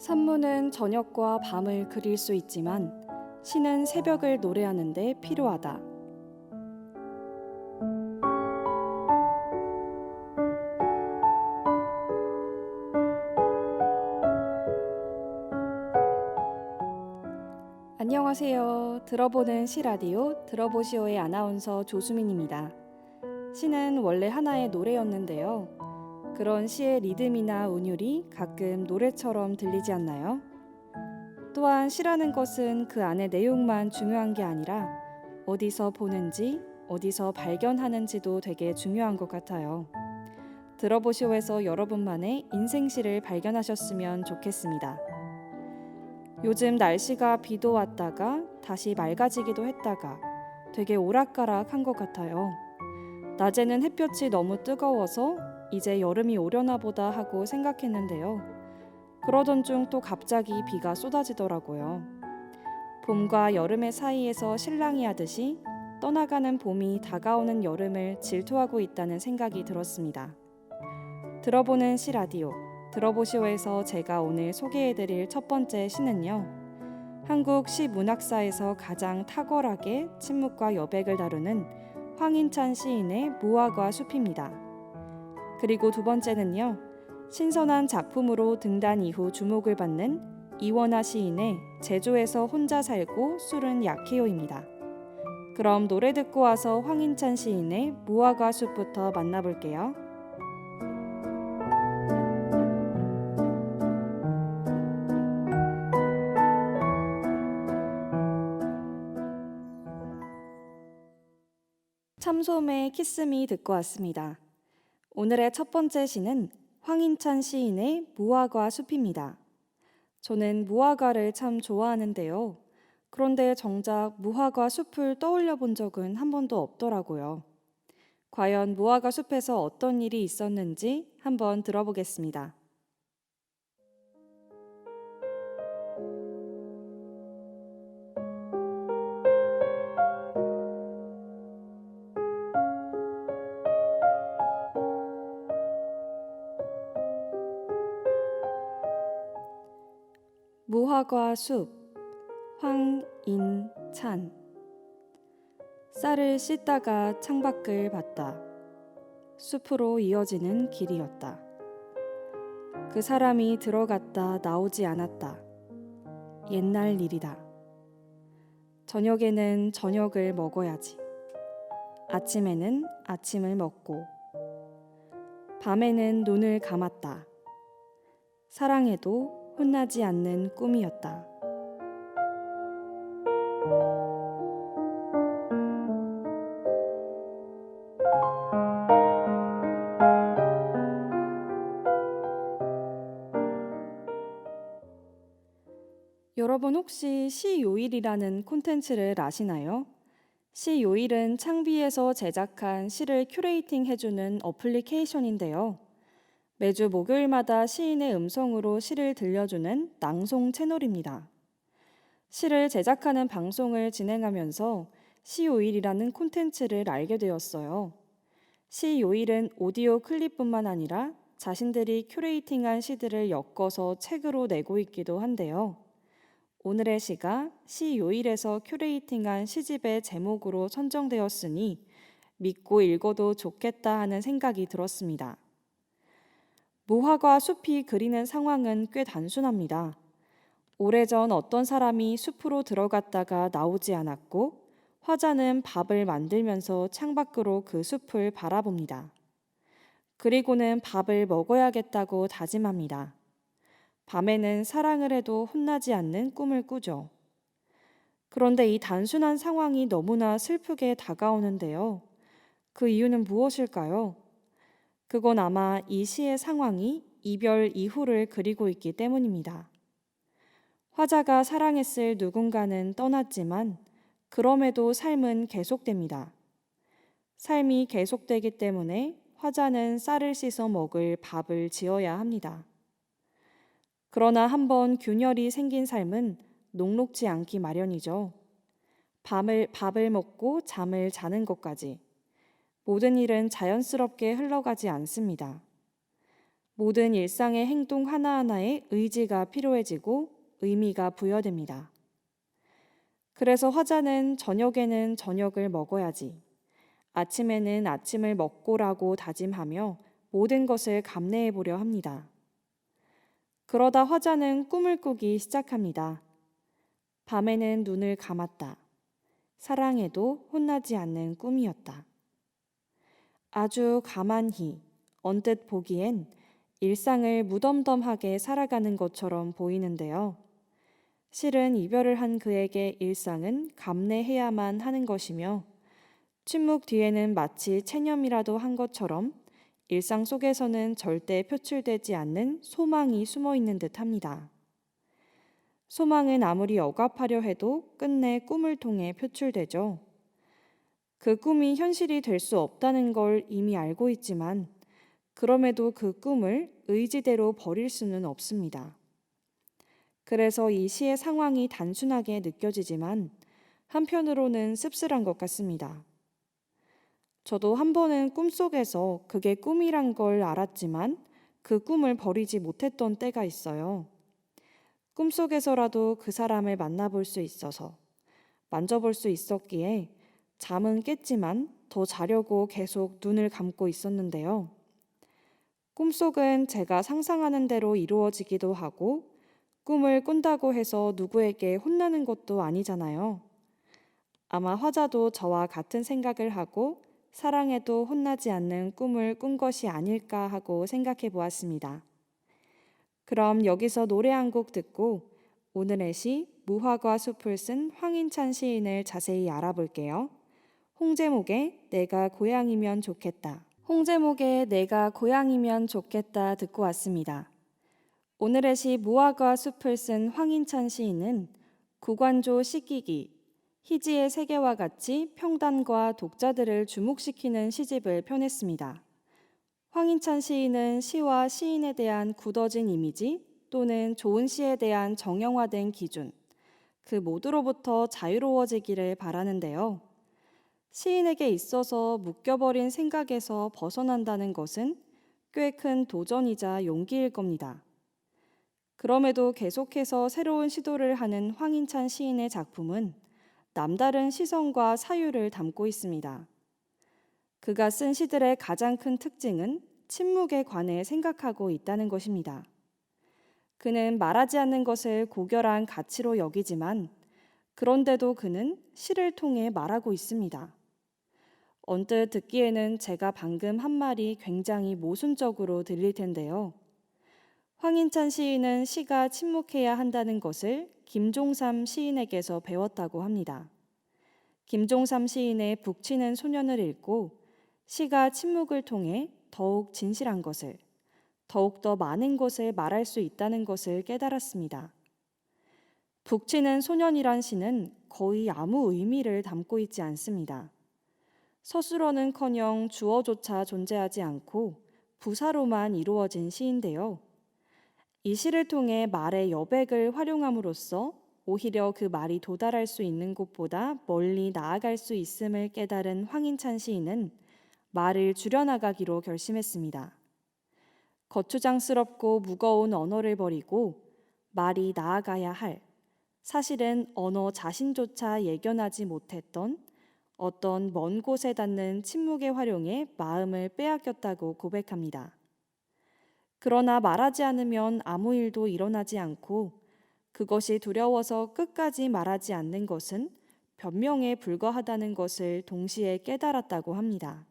산문은 저녁과 밤을 그릴 수 있지만 시는 새벽을 노래하는 데 필요하다. 안녕하세요. 들어보는 시 라디오 들어보시오의 아나운서 조수민입니다. 시는 원래 하나의 노래였는데요. 그런 시의 리듬이나 운율이 가끔 노래처럼 들리지 않나요? 또한 시라는 것은 그 안의 내용만 중요한 게 아니라 어디서 보는지, 어디서 발견하는지도 되게 중요한 것 같아요. 들어보시오에서 여러분만의 인생시를 발견하셨으면 좋겠습니다. 요즘 날씨가 비도 왔다가 다시 맑아지기도 했다가 되게 오락가락한 것 같아요. 낮에는 햇볕이 너무 뜨거워서 이제 여름이 오려나 보다 하고 생각했는데요. 그러던 중 또 갑자기 비가 쏟아지더라고요. 봄과 여름의 사이에서 실랑이 하듯이 떠나가는 봄이 다가오는 여름을 질투하고 있다는 생각이 들었습니다. 들어보는 시 라디오 들어보시오에서 제가 오늘 소개해드릴 첫 번째 시는요. 한국 시 문학사에서 가장 탁월하게 침묵과 여백을 다루는 황인찬 시인의 무화과 숲입니다. 그리고 두 번째는요. 신선한 작품으로 등단 이후 주목을 받는 이원하 시인의 제주에서 혼자 살고 술은 약해요입니다. 그럼 노래 듣고 와서 황인찬 시인의 무화과 숲부터 만나볼게요. 참솜의 키스미 듣고 왔습니다. 오늘의 첫 번째 시는 황인찬 시인의 무화과 숲입니다. 저는 무화과를 참 좋아하는데요. 그런데 정작 무화과 숲을 떠올려 본 적은 한 번도 없더라고요. 과연 무화과 숲에서 어떤 일이 있었는지 한번 들어보겠습니다. 무화과 숲, 황인찬. 쌀을 씻다가 창밖을 봤다. 숲으로 이어지는 길이었다. 그 사람이 들어갔다 나오지 않았다. 옛날 일이다. 저녁에는 저녁을 먹어야지. 아침에는 아침을 먹고. 밤에는 눈을 감았다. 사랑해도 혼나지 않는 꿈이었다. 여러분 혹시 시요일이라는 콘텐츠를 아시나요? 시요일은 창비에서 제작한 시를 큐레이팅 해주는 어플리케이션인데요. 매주 목요일마다 시인의 음성으로 시를 들려주는 낭송 채널입니다. 시를 제작하는 방송을 진행하면서 시요일이라는 콘텐츠를 알게 되었어요. 시요일은 오디오 클립뿐만 아니라 자신들이 큐레이팅한 시들을 엮어서 책으로 내고 있기도 한데요. 오늘의 시가 시요일에서 큐레이팅한 시집의 제목으로 선정되었으니 믿고 읽어도 좋겠다 하는 생각이 들었습니다. 무화과 숲이 그리는 상황은 꽤 단순합니다. 오래전 어떤 사람이 숲으로 들어갔다가 나오지 않았고 화자는 밥을 만들면서 창밖으로 그 숲을 바라봅니다. 그리고는 밥을 먹어야겠다고 다짐합니다. 밤에는 사랑을 해도 혼나지 않는 꿈을 꾸죠. 그런데 이 단순한 상황이 너무나 슬프게 다가오는데요. 그 이유는 무엇일까요? 그건 아마 이 시의 상황이 이별 이후를 그리고 있기 때문입니다. 화자가 사랑했을 누군가는 떠났지만 그럼에도 삶은 계속됩니다. 삶이 계속되기 때문에 화자는 쌀을 씻어 먹을 밥을 지어야 합니다. 그러나 한번 균열이 생긴 삶은 녹록지 않기 마련이죠. 밥을 먹고 잠을 자는 것까지 모든 일은 자연스럽게 흘러가지 않습니다. 모든 일상의 행동 하나하나에 의지가 필요해지고 의미가 부여됩니다. 그래서 화자는 저녁에는 저녁을 먹어야지, 아침에는 아침을 먹고라고 다짐하며 모든 것을 감내해 보려 합니다. 그러다 화자는 꿈을 꾸기 시작합니다. 밤에는 눈을 감았다. 사랑해도 혼나지 않는 꿈이었다. 아주 가만히, 언뜻 보기엔 일상을 무덤덤하게 살아가는 것처럼 보이는데요. 실은 이별을 한 그에게 일상은 감내해야만 하는 것이며, 침묵 뒤에는 마치 체념이라도 한 것처럼 일상 속에서는 절대 표출되지 않는 소망이 숨어 있는 듯 합니다. 소망은 아무리 억압하려 해도 끝내 꿈을 통해 표출되죠. 그 꿈이 현실이 될 수 없다는 걸 이미 알고 있지만, 그럼에도 그 꿈을 의지대로 버릴 수는 없습니다. 그래서 이 시의 상황이 단순하게 느껴지지만 한편으로는 씁쓸한 것 같습니다. 저도 한 번은 꿈속에서 그게 꿈이란 걸 알았지만 그 꿈을 버리지 못했던 때가 있어요. 꿈속에서라도 그 사람을 만나볼 수 있어서, 만져볼 수 있었기에 잠은 깼지만 더 자려고 계속 눈을 감고 있었는데요. 꿈속은 제가 상상하는 대로 이루어지기도 하고, 꿈을 꾼다고 해서 누구에게 혼나는 것도 아니잖아요. 아마 화자도 저와 같은 생각을 하고 사랑해도 혼나지 않는 꿈을 꾼 것이 아닐까 하고 생각해 보았습니다. 그럼 여기서 노래 한 곡 듣고 오늘의 시 무화과 숲을 쓴 황인찬 시인을 자세히 알아볼게요. 홍제목의 내가 고향이면 좋겠다. 홍제목의 내가 고향이면 좋겠다 듣고 왔습니다. 오늘의 시 무화과 숲을 쓴 황인찬 시인은 구관조 시기기, 희지의 세계와 같이 평단과 독자들을 주목시키는 시집을 펴냈습니다. 황인찬 시인은 시와 시인에 대한 굳어진 이미지 또는 좋은 시에 대한 정형화된 기준, 그 모두로부터 자유로워지기를 바라는데요. 시인에게 있어서 묶여버린 생각에서 벗어난다는 것은 꽤 큰 도전이자 용기일 겁니다. 그럼에도 계속해서 새로운 시도를 하는 황인찬 시인의 작품은 남다른 시선과 사유를 담고 있습니다. 그가 쓴 시들의 가장 큰 특징은 침묵에 관해 생각하고 있다는 것입니다. 그는 말하지 않는 것을 고결한 가치로 여기지만 그런데도 그는 시를 통해 말하고 있습니다. 언뜻 듣기에는 제가 방금 한 말이 굉장히 모순적으로 들릴 텐데요. 황인찬 시인은 시가 침묵해야 한다는 것을 김종삼 시인에게서 배웠다고 합니다. 김종삼 시인의 북치는 소년을 읽고 시가 침묵을 통해 더욱 진실한 것을, 더욱더 많은 것을 말할 수 있다는 것을 깨달았습니다. 북치는 소년이란 시는 거의 아무 의미를 담고 있지 않습니다. 서술어는커녕 주어조차 존재하지 않고 부사로만 이루어진 시인데요. 이 시를 통해 말의 여백을 활용함으로써 오히려 그 말이 도달할 수 있는 곳보다 멀리 나아갈 수 있음을 깨달은 황인찬 시인은 말을 줄여나가기로 결심했습니다. 거추장스럽고 무거운 언어를 버리고 말이 나아가야 할, 사실은 언어 자신조차 예견하지 못했던 어떤 먼 곳에 닿는 침묵의 활용에 마음을 빼앗겼다고 고백합니다. 그러나 말하지 않으면 아무 일도 일어나지 않고 그것이 두려워서 끝까지 말하지 않는 것은 변명에 불과하다는 것을 동시에 깨달았다고 합니다.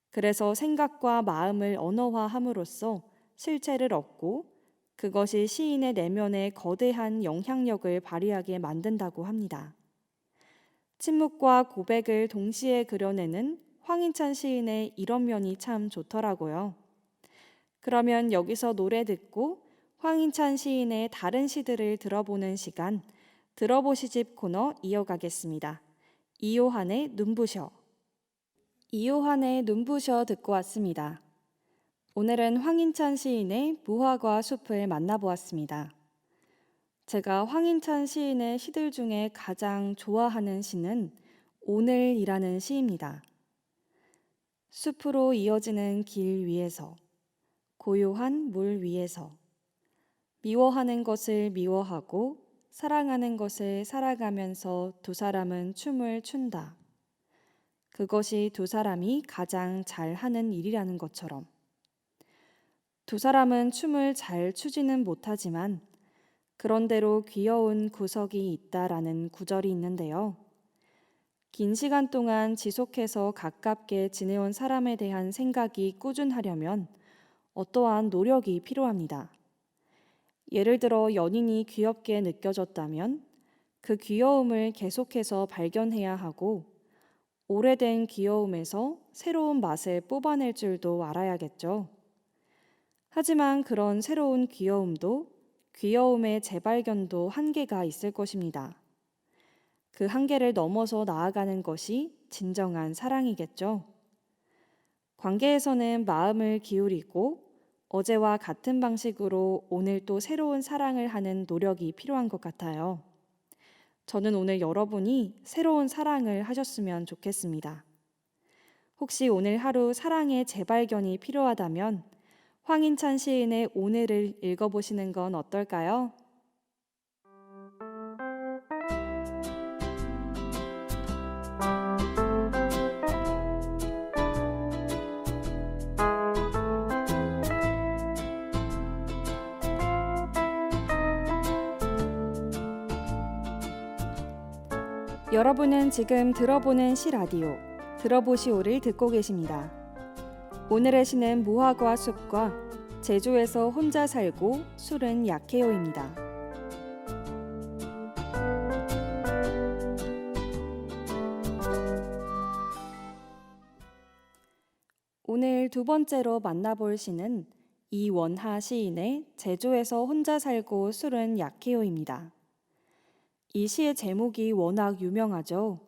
그래서 생각과 마음을 언어화함으로써 실체를 얻고 그것이 시인의 내면에 거대한 영향력을 발휘하게 만든다고 합니다. 침묵과 고백을 동시에 그려내는 황인찬 시인의 이런 면이 참 좋더라고요. 그러면 여기서 노래 듣고 황인찬 시인의 다른 시들을 들어보는 시간, 들어보시집 코너 이어가겠습니다. 이요한의 눈부셔. 이요한의 눈부셔 듣고 왔습니다. 오늘은 황인찬 시인의 무화과 숲을 만나보았습니다. 제가 황인찬 시인의 시들 중에 가장 좋아하는 시는 오늘이라는 시입니다. 숲으로 이어지는 길 위에서 고요한 물 위에서 미워하는 것을 미워하고 사랑하는 것을 살아가면서 두 사람은 춤을 춘다. 그것이 두 사람이 가장 잘하는 일이라는 것처럼. 두 사람은 춤을 잘 추지는 못하지만 그런대로 귀여운 구석이 있다라는 구절이 있는데요. 긴 시간 동안 지속해서 가깝게 지내온 사람에 대한 생각이 꾸준하려면 어떠한 노력이 필요합니다. 예를 들어 연인이 귀엽게 느껴졌다면 그 귀여움을 계속해서 발견해야 하고 오래된 귀여움에서 새로운 맛을 뽑아낼 줄도 알아야겠죠. 하지만 그런 새로운 귀여움도 귀여움의 재발견도 한계가 있을 것입니다. 그 한계를 넘어서 나아가는 것이 진정한 사랑이겠죠. 관계에서는 마음을 기울이고 어제와 같은 방식으로 오늘 또 새로운 사랑을 하는 노력이 필요한 것 같아요. 저는 오늘 여러분이 새로운 사랑을 하셨으면 좋겠습니다. 혹시 오늘 하루 사랑의 재발견이 필요하다면 황인찬 시인의 오늘을 읽어보시는 건 어떨까요? 여러분은 지금 들어보는 시 라디오 들어보시오를 듣고 계십니다. 오늘의 시는 무화과 숲과 제주에서 혼자 살고 술은 약해요입니다. 오늘 두 번째로 만나볼 시는 이원하 시인의 제주에서 혼자 살고 술은 약해요입니다. 이 시의 제목이 워낙 유명하죠.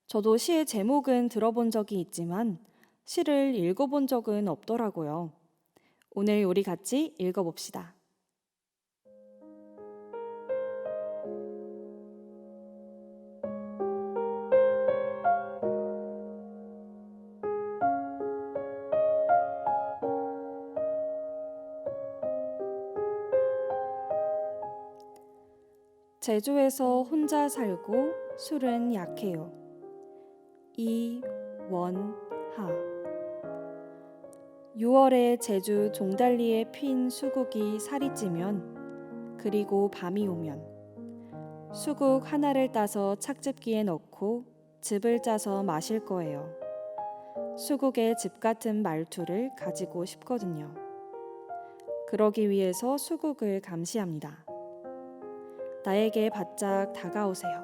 저도 시의 제목은 들어본 적이 있지만 시를 읽어본 적은 없더라고요. 오늘 우리 같이 읽어봅시다. 제주에서 혼자 살고 술은 약해요. 이원하 6월에 제주 종달리에 핀 수국이 살이 찌면 그리고 밤이 오면 수국 하나를 따서 착즙기에 넣고 즙을 짜서 마실 거예요. 수국의 즙 같은 말투를 가지고 싶거든요. 그러기 위해서 수국을 감시합니다. 나에게 바짝 다가오세요.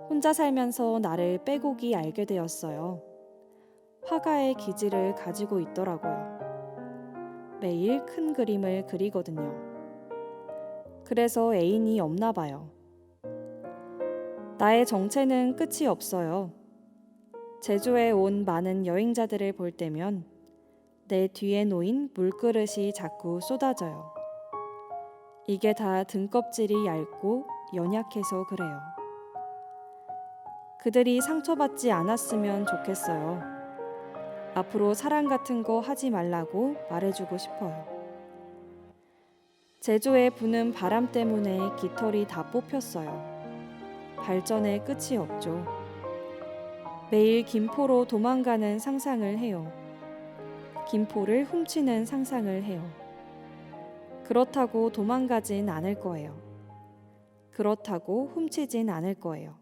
혼자 살면서 나를 빼곡히 알게 되었어요. 화가의 기질을 가지고 있더라고요. 매일 큰 그림을 그리거든요. 그래서 애인이 없나 봐요. 나의 정체는 끝이 없어요. 제주에 온 많은 여행자들을 볼 때면 내 뒤에 놓인 물그릇이 자꾸 쏟아져요. 이게 다 등껍질이 얇고 연약해서 그래요. 그들이 상처받지 않았으면 좋겠어요. 앞으로 사랑 같은 거 하지 말라고 말해주고 싶어요. 제주에 부는 바람 때문에 깃털이 다 뽑혔어요. 발전에 끝이 없죠. 매일 김포로 도망가는 상상을 해요. 김포를 훔치는 상상을 해요. 그렇다고 도망가진 않을 거예요. 그렇다고 훔치진 않을 거예요.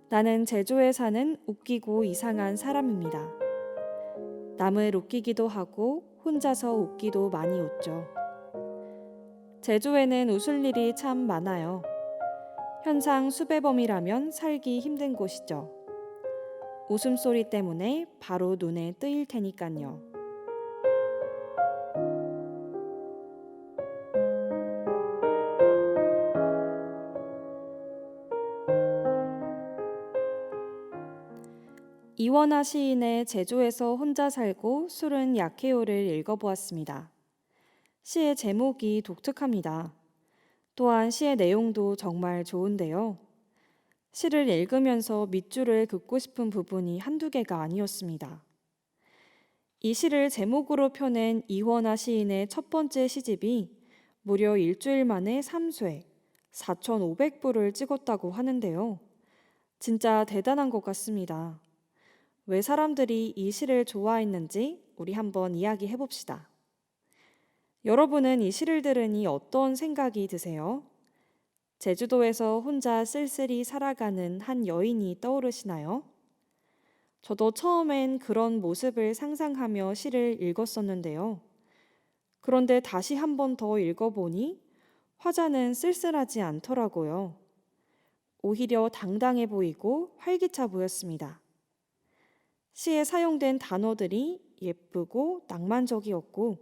나는 제주에 사는 웃기고 이상한 사람입니다. 남을 웃기기도 하고 혼자서 웃기도 많이 웃죠. 제주에는 웃을 일이 참 많아요. 현상 수배범이라면 살기 힘든 곳이죠. 웃음소리 때문에 바로 눈에 뜨일 테니깐요. 이원하 시인의 제주에서 혼자 살고 술은 약해요를 읽어보았습니다. 시의 제목이 독특합니다. 또한 시의 내용도 정말 좋은데요. 시를 읽으면서 밑줄을 긋고 싶은 부분이 한두 개가 아니었습니다. 이 시를 제목으로 펴낸 이원하 시인의 첫 번째 시집이 무려 일주일 만에 3쇄, 4,500부를 찍었다고 하는데요. 진짜 대단한 것 같습니다. 왜 사람들이 이 시를 좋아했는지 우리 한번 이야기해 봅시다. 여러분은 이 시를 들으니 어떤 생각이 드세요? 제주도에서 혼자 쓸쓸히 살아가는 한 여인이 떠오르시나요? 저도 처음엔 그런 모습을 상상하며 시를 읽었었는데요. 그런데 다시 한 번 더 읽어보니 화자는 쓸쓸하지 않더라고요. 오히려 당당해 보이고 활기차 보였습니다. 시에 사용된 단어들이 예쁘고 낭만적이었고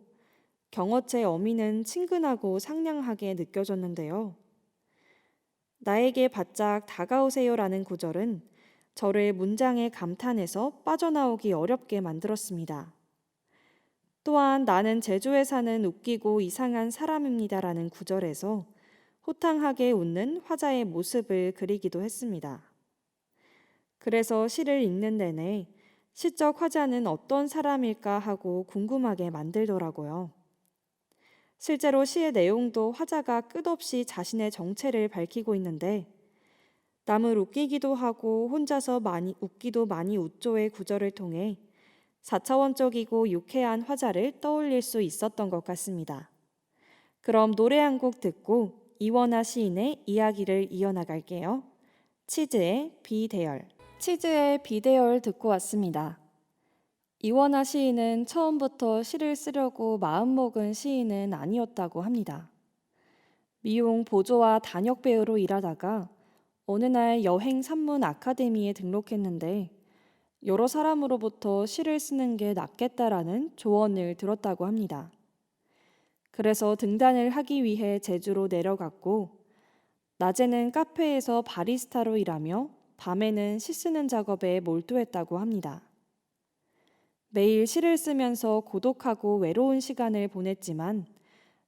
경어체 어미는 친근하고 상냥하게 느껴졌는데요. 나에게 바짝 다가오세요라는 구절은 저를 문장의 감탄에서 빠져나오기 어렵게 만들었습니다. 또한 나는 제주에 사는 웃기고 이상한 사람입니다라는 구절에서 호탕하게 웃는 화자의 모습을 그리기도 했습니다. 그래서 시를 읽는 내내 시적 화자는 어떤 사람일까 하고 궁금하게 만들더라고요. 실제로 시의 내용도 화자가 끝없이 자신의 정체를 밝히고 있는데 남을 웃기기도 하고 혼자서 많이 웃기도 많이 웃죠의 구절을 통해 4차원적이고 유쾌한 화자를 떠올릴 수 있었던 것 같습니다. 그럼 노래 한 곡 듣고 이원하 시인의 이야기를 이어나갈게요. 치즈의 비대열. 치즈의 비대열 듣고 왔습니다. 이원하 시인은 처음부터 시를 쓰려고 마음먹은 시인은 아니었다고 합니다. 미용 보조와 단역 배우로 일하다가 어느 날 여행 산문 아카데미에 등록했는데 여러 사람으로부터 시를 쓰는 게 낫겠다라는 조언을 들었다고 합니다. 그래서 등단을 하기 위해 제주로 내려갔고 낮에는 카페에서 바리스타로 일하며 밤에는 시 쓰는 작업에 몰두했다고 합니다. 매일 시를 쓰면서 고독하고 외로운 시간을 보냈지만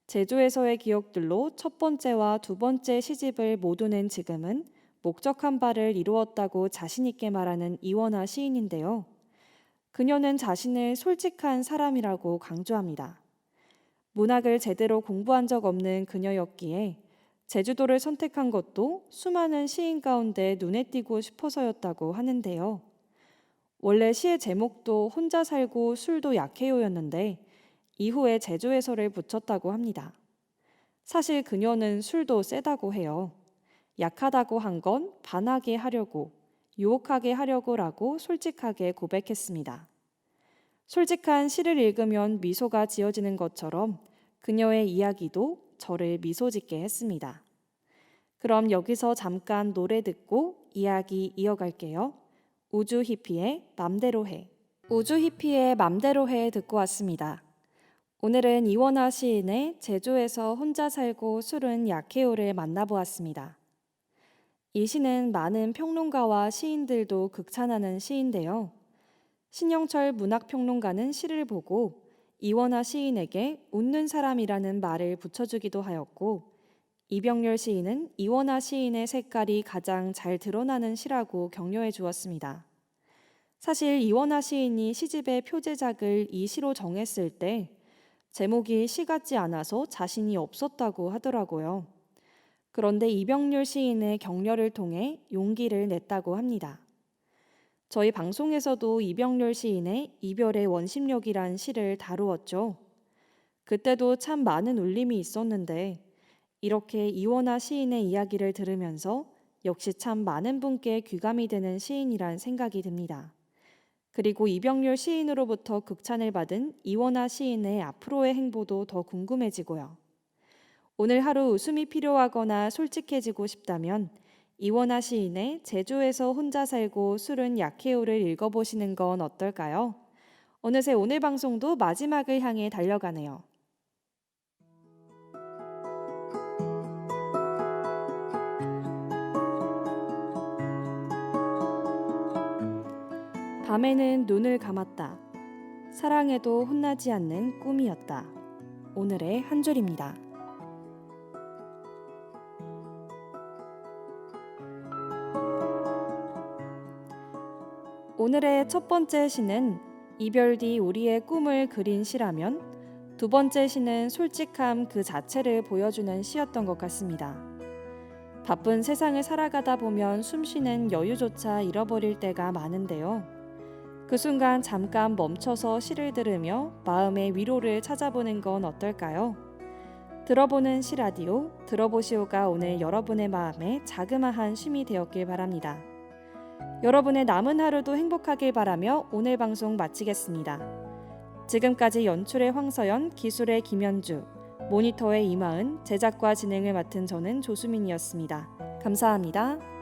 제주에서의 기억들로 첫 번째와 두 번째 시집을 모두 낸 지금은 목적한 바를 이루었다고 자신 있게 말하는 이원하 시인인데요. 그녀는 자신을 솔직한 사람이라고 강조합니다. 문학을 제대로 공부한 적 없는 그녀였기에 제주도를 선택한 것도 수많은 시인 가운데 눈에 띄고 싶어서였다고 하는데요. 원래 시의 제목도 혼자 살고 술도 약해요였는데 이후에 제주에서를 붙였다고 합니다. 사실 그녀는 술도 세다고 해요. 약하다고 한 건 반하게 하려고, 유혹하게 하려고라고 솔직하게 고백했습니다. 솔직한 시를 읽으면 미소가 지어지는 것처럼 그녀의 이야기도 저를 미소 짓게 했습니다. 그럼 여기서 잠깐 노래 듣고 이야기 이어갈게요. 우주 히피의 맘대로 해. 우주 히피의 맘대로 해 듣고 왔습니다. 오늘은 이원하 시인의 제주에서 혼자 살고 술은 약해요를 만나보았습니다. 이 시는 많은 평론가와 시인들도 극찬하는 시인데요. 신영철 문학평론가는 시를 보고 이원하 시인에게 웃는 사람이라는 말을 붙여주기도 하였고 이병렬 시인은 이원하 시인의 색깔이 가장 잘 드러나는 시라고 격려해 주었습니다. 사실 이원하 시인이 시집의 표제작을 이 시로 정했을 때 제목이 시 같지 않아서 자신이 없었다고 하더라고요. 그런데 이병렬 시인의 격려를 통해 용기를 냈다고 합니다. 저희 방송에서도 이병렬 시인의 이별의 원심력이란 시를 다루었죠. 그때도 참 많은 울림이 있었는데 이렇게 이원하 시인의 이야기를 들으면서 역시 참 많은 분께 귀감이 되는 시인이란 생각이 듭니다. 그리고 이병렬 시인으로부터 극찬을 받은 이원하 시인의 앞으로의 행보도 더 궁금해지고요. 오늘 하루 웃음이 필요하거나 솔직해지고 싶다면 이원하 시인의 제주에서 혼자 살고 술은 약해요를 읽어보시는 건 어떨까요? 어느새 오늘 방송도 마지막을 향해 달려가네요. 밤에는 눈을 감았다. 사랑해도 혼나지 않는 꿈이었다. 오늘의 한 줄입니다. 오늘의 첫 번째 시는 이별 뒤 우리의 꿈을 그린 시라면 두 번째 시는 솔직함 그 자체를 보여주는 시였던 것 같습니다. 바쁜 세상을 살아가다 보면 숨쉬는 여유조차 잃어버릴 때가 많은데요. 그 순간 잠깐 멈춰서 시를 들으며 마음의 위로를 찾아보는 건 어떨까요? 들어보는 시라디오, 들어보시오가 오늘 여러분의 마음에 자그마한 쉼이 되었길 바랍니다. 여러분의 남은 하루도 행복하길 바라며 오늘 방송 마치겠습니다. 지금까지 연출의 황서연, 기술의 김현주, 모니터의 이마은, 제작과 진행을 맡은 저는 조수민이었습니다. 감사합니다.